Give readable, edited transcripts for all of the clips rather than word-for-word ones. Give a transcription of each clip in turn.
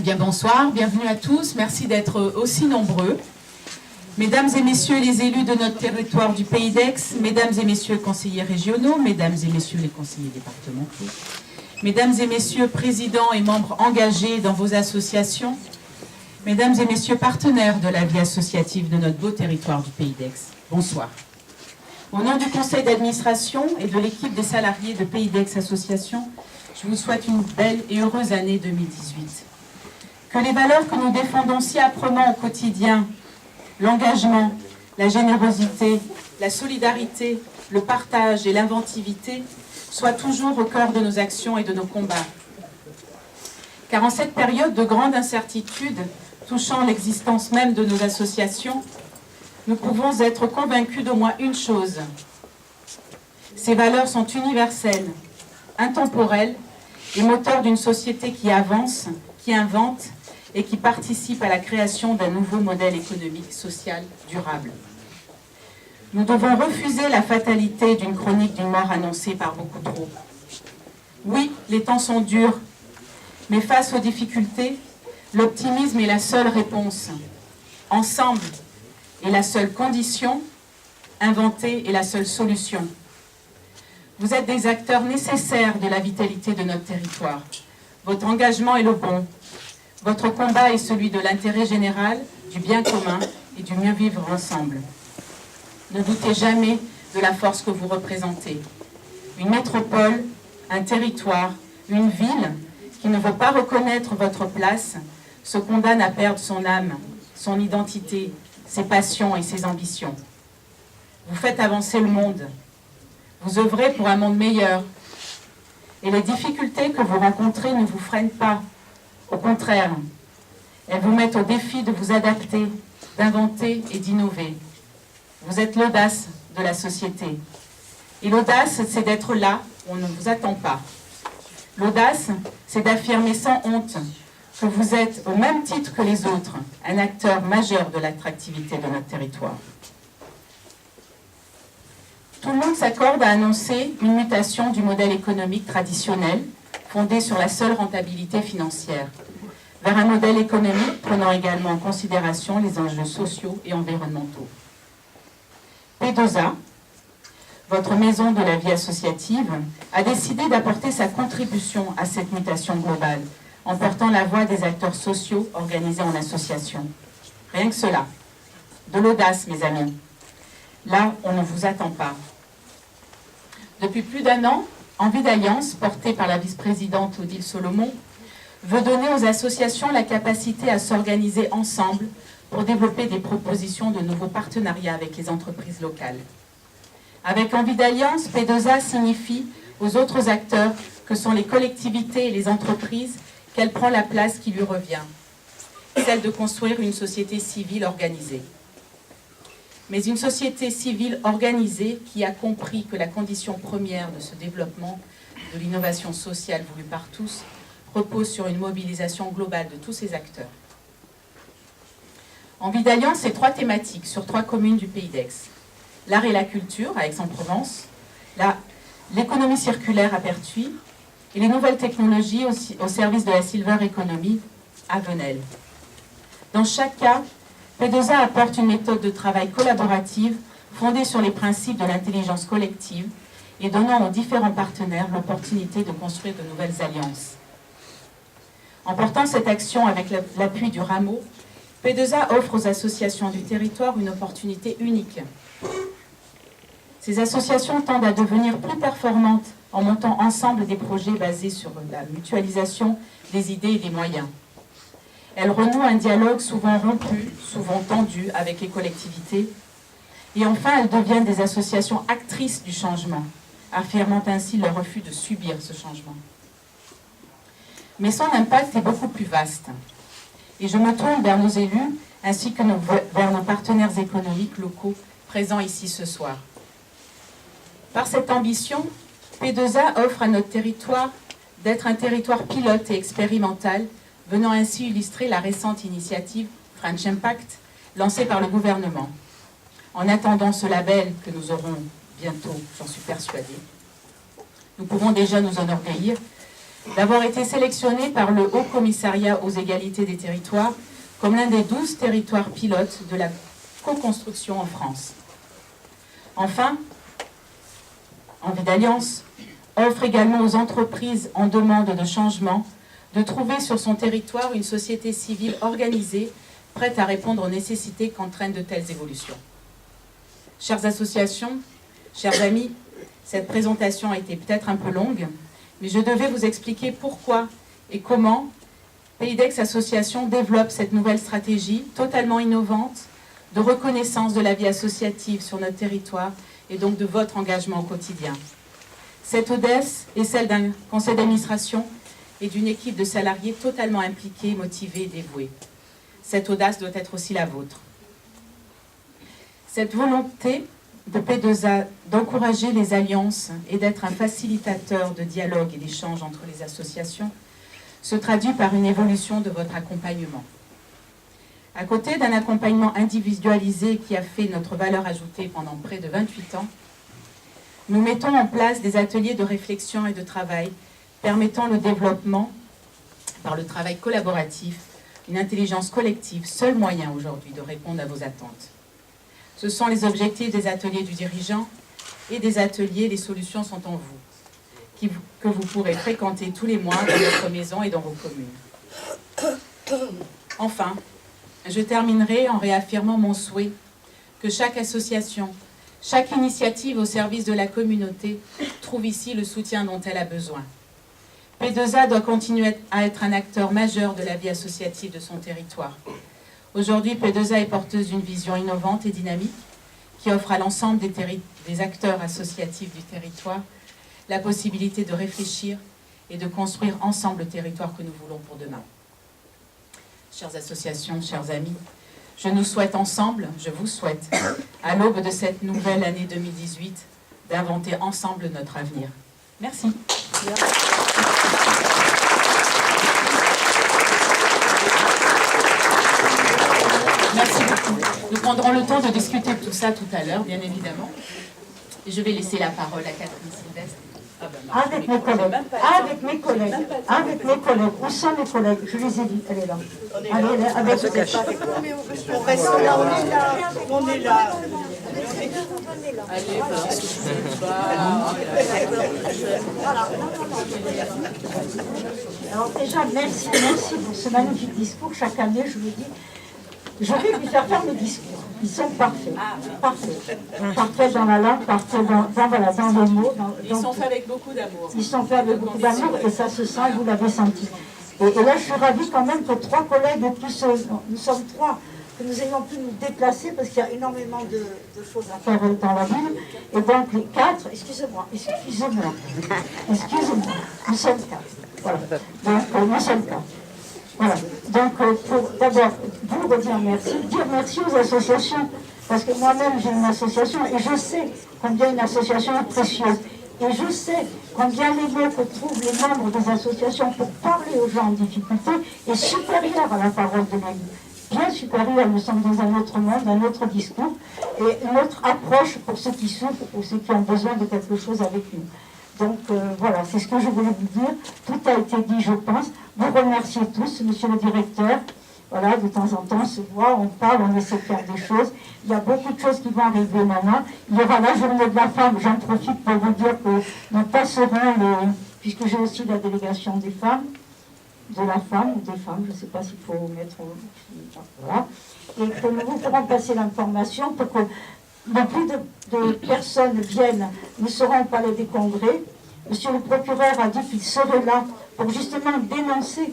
Eh bien, bonsoir, bienvenue à tous, merci d'être aussi nombreux. Mesdames et messieurs les élus de notre territoire du Pays d'Aix, mesdames et messieurs les conseillers régionaux, mesdames et messieurs les conseillers départementaux, mesdames et messieurs présidents et membres engagés dans vos associations, mesdames et messieurs partenaires de la vie associative de notre beau territoire du Pays d'Aix, bonsoir. Au nom du conseil d'administration et de l'équipe des salariés de Pays d'Aix Association, je vous souhaite une belle et heureuse année 2018. Que les valeurs que nous défendons si âprement au quotidien, l'engagement, la générosité, la solidarité, le partage et l'inventivité soient toujours au cœur de nos actions et de nos combats. Car en cette période de grande incertitude touchant l'existence même de nos associations, nous pouvons être convaincus d'au moins une chose. Ces valeurs sont universelles, intemporelles et moteurs d'une société qui avance, qui invente et qui participe à la création d'un nouveau modèle économique, social, durable. Nous devons refuser la fatalité d'une chronique d'une mort annoncée par beaucoup trop. Oui, les temps sont durs, mais face aux difficultés, l'optimisme est la seule réponse. Ensemble est la seule condition, inventer est la seule solution. Vous êtes des acteurs nécessaires de la vitalité de notre territoire. Votre engagement est le bon. Votre combat est celui de l'intérêt général, du bien commun et du mieux vivre ensemble. Ne doutez jamais de la force que vous représentez. Une métropole, un territoire, une ville qui ne veut pas reconnaître votre place se condamne à perdre son âme, son identité, ses passions et ses ambitions. Vous faites avancer le monde. Vous œuvrez pour un monde meilleur. Et les difficultés que vous rencontrez ne vous freinent pas. Au contraire, elles vous mettent au défi de vous adapter, d'inventer et d'innover. Vous êtes l'audace de la société. Et l'audace, c'est d'être là où on ne vous attend pas. L'audace, c'est d'affirmer sans honte que vous êtes, au même titre que les autres, un acteur majeur de l'attractivité de notre territoire. Tout le monde s'accorde à annoncer une mutation du modèle économique traditionnel, fondé sur la seule rentabilité financière, vers un modèle économique prenant également en considération les enjeux sociaux et environnementaux. P2A, votre maison de la vie associative, a décidé d'apporter sa contribution à cette mutation globale, en portant la voix des acteurs sociaux organisés en association. Rien que cela. De l'audace, mes amis. Là, on ne vous attend pas. Depuis plus d'un an, Envie d'Alliance, portée par la vice-présidente Odile Solomon, veut donner aux associations la capacité à s'organiser ensemble pour développer des propositions de nouveaux partenariats avec les entreprises locales. Avec Envie d'Alliance, P2A signifie aux autres acteurs que sont les collectivités et les entreprises qu'elle prend la place qui lui revient, celle de construire une société civile organisée. Mais une société civile organisée qui a compris que la condition première de ce développement de l'innovation sociale voulue par tous repose sur une mobilisation globale de tous ces acteurs. Envie d'Alliance, c'est 3 thématiques sur 3 communes du Pays d'Aix. L'art et la culture à Aix-en-Provence, l'économie circulaire à Pertuis et les nouvelles technologies au service de la Silver Economy à Venelle. Dans chaque cas, P2A apporte une méthode de travail collaborative fondée sur les principes de l'intelligence collective et donnant aux différents partenaires l'opportunité de construire de nouvelles alliances. En portant cette action avec l'appui du rameau, P2A offre aux associations du territoire une opportunité unique. Ces associations tendent à devenir plus performantes en montant ensemble des projets basés sur la mutualisation des idées et des moyens. Elles renouent un dialogue souvent rompu, souvent tendu avec les collectivités. Et enfin, elles deviennent des associations actrices du changement, affirmant ainsi leur refus de subir ce changement. Mais son impact est beaucoup plus vaste. Et je me tourne vers nos élus, ainsi que vers nos partenaires économiques locaux présents ici ce soir. Par cette ambition, P2A offre à notre territoire d'être un territoire pilote et expérimental, venant ainsi illustrer la récente initiative French Impact, lancée par le gouvernement. En attendant ce label que nous aurons bientôt, j'en suis persuadée, nous pouvons déjà nous enorgueillir d'avoir été sélectionné par le Haut Commissariat aux égalités des territoires comme l'un des 12 territoires pilotes de la co-construction en France. Enfin, Envie d'Alliance offre également aux entreprises en demande de changement de trouver sur son territoire une société civile organisée, prête à répondre aux nécessités qu'entraînent de telles évolutions. Chères associations, chers amis, cette présentation a été peut-être un peu longue, mais je devais vous expliquer pourquoi et comment PayDex Association développe cette nouvelle stratégie totalement innovante de reconnaissance de la vie associative sur notre territoire et donc de votre engagement au quotidien. Cette audace est celle d'un conseil d'administration et d'une équipe de salariés totalement impliqués, motivés et dévoués. Cette audace doit être aussi la vôtre. Cette volonté de P2A d'encourager les alliances et d'être un facilitateur de dialogue et d'échange entre les associations se traduit par une évolution de votre accompagnement. À côté d'un accompagnement individualisé qui a fait notre valeur ajoutée pendant près de 28 ans, nous mettons en place des ateliers de réflexion et de travail permettant le développement, par le travail collaboratif, une intelligence collective, seul moyen aujourd'hui de répondre à vos attentes. Ce sont les objectifs des ateliers du dirigeant et des ateliers Les solutions sont en vous, que vous pourrez fréquenter tous les mois dans votre maison et dans vos communes. Enfin, je terminerai en réaffirmant mon souhait que chaque association, chaque initiative au service de la communauté trouve ici le soutien dont elle a besoin. P2A doit continuer à être un acteur majeur de la vie associative de son territoire. Aujourd'hui, P2A est porteuse d'une vision innovante et dynamique qui offre à l'ensemble des acteurs associatifs du territoire la possibilité de réfléchir et de construire ensemble le territoire que nous voulons pour demain. Chères associations, chers amis, je nous souhaite ensemble, je vous souhaite, à l'aube de cette nouvelle année 2018, d'inventer ensemble notre avenir. Merci. Merci beaucoup. Nous prendrons le temps de discuter de tout ça tout à l'heure, bien évidemment. Et je vais laisser la parole à Catherine Sylvestre. Avec mes collègues, où sont mes collègues? Je les ai vus, elle est là. Allez, elle est avec On reste là, on est là. Allez, Alors déjà, merci pour ce magnifique discours. Chaque année, je le dis, je vais lui faire mes discours. Ils sont parfaits, parfaits dans la langue, parfaits dans les mots. Ils sont faits avec beaucoup d'amour. Ils sont faits avec beaucoup d'amour et ça se sent, vous l'avez senti. Et là, je suis ravie quand même que 3 collègues, nous sommes 3, que nous ayons pu nous déplacer parce qu'il y a énormément de choses à faire dans la ville. Et donc les 4, excusez-moi, nous sommes 4. Voilà, donc nous sommes 4. Voilà, donc pour d'abord vous redire merci, dire merci aux associations, parce que moi-même j'ai une association et je sais combien une association est précieuse. Et je sais combien les mots que trouvent les membres des associations pour parler aux gens en difficulté est supérieur à la parole de l'élu. Bien supérieur, nous sommes dans un autre monde, un autre discours et une autre approche pour ceux qui souffrent, pour ceux qui ont besoin de quelque chose avec nous. Donc voilà, c'est ce que je voulais vous dire. Tout a été dit, je pense. Vous remerciez tous, monsieur le directeur. Voilà, de temps en temps, on se voit, on parle, on essaie de faire des choses. Il y a beaucoup de choses qui vont arriver maintenant. Il y aura la journée de la femme. J'en profite pour vous dire que nous passerons, puisque j'ai aussi la délégation des femmes, de la femme ou des femmes, je ne sais pas s'il faut mettre... Voilà. Et que nous vous ferons passer l'information pour que le plus de personnes viennent. Nous serons au Palais des Congrès. Monsieur le procureur a dit qu'il serait là pour justement dénoncer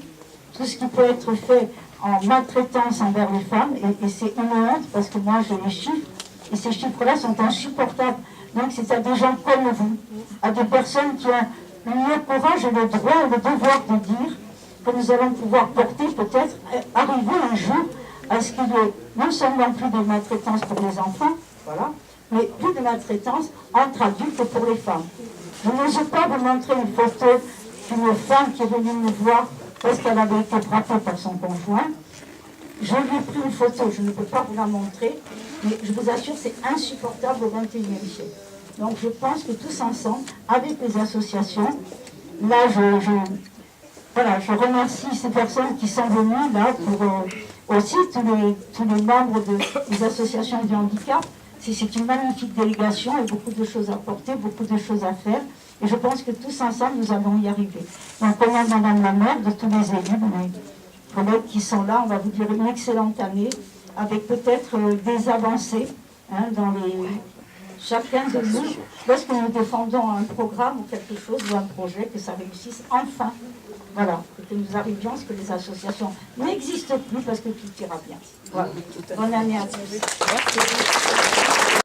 tout ce qui peut être fait en maltraitance envers les femmes. Et c'est une honte parce que moi j'ai les chiffres et ces chiffres-là sont insupportables. Donc c'est à des gens comme vous, à des personnes qui ont le courage et le droit et le devoir de dire que nous allons pouvoir porter peut-être, arriver un jour à ce qu'il y ait non seulement plus de maltraitance pour les enfants, voilà, mais plus de maltraitance entre adultes et pour les femmes. Je n'ose pas vous montrer une photo d'une femme qui est venue me voir parce qu'elle avait été frappée par son conjoint. Je lui ai pris une photo, je ne peux pas vous la montrer, mais je vous assure, c'est insupportable au XXIe siècle. Donc je pense que tous ensemble, avec les associations, là voilà, je remercie ces personnes qui sont venues là pour aussi tous les membres des associations du handicap. C'est une magnifique délégation et beaucoup de choses à porter, beaucoup de choses à faire. Et je pense que tous ensemble, nous allons y arriver. Donc, au nom de Madame la maire, de tous les élus, mes collègues qui sont là, on va vous dire une excellente année, avec peut-être des avancées dans chacun de nous, lorsque nous défendons un programme ou quelque chose ou un projet, que ça réussisse enfin. Voilà, et que nous arrivions à ce que les associations n'existent plus parce que tout ira bien. Voilà. Bonne année à tous.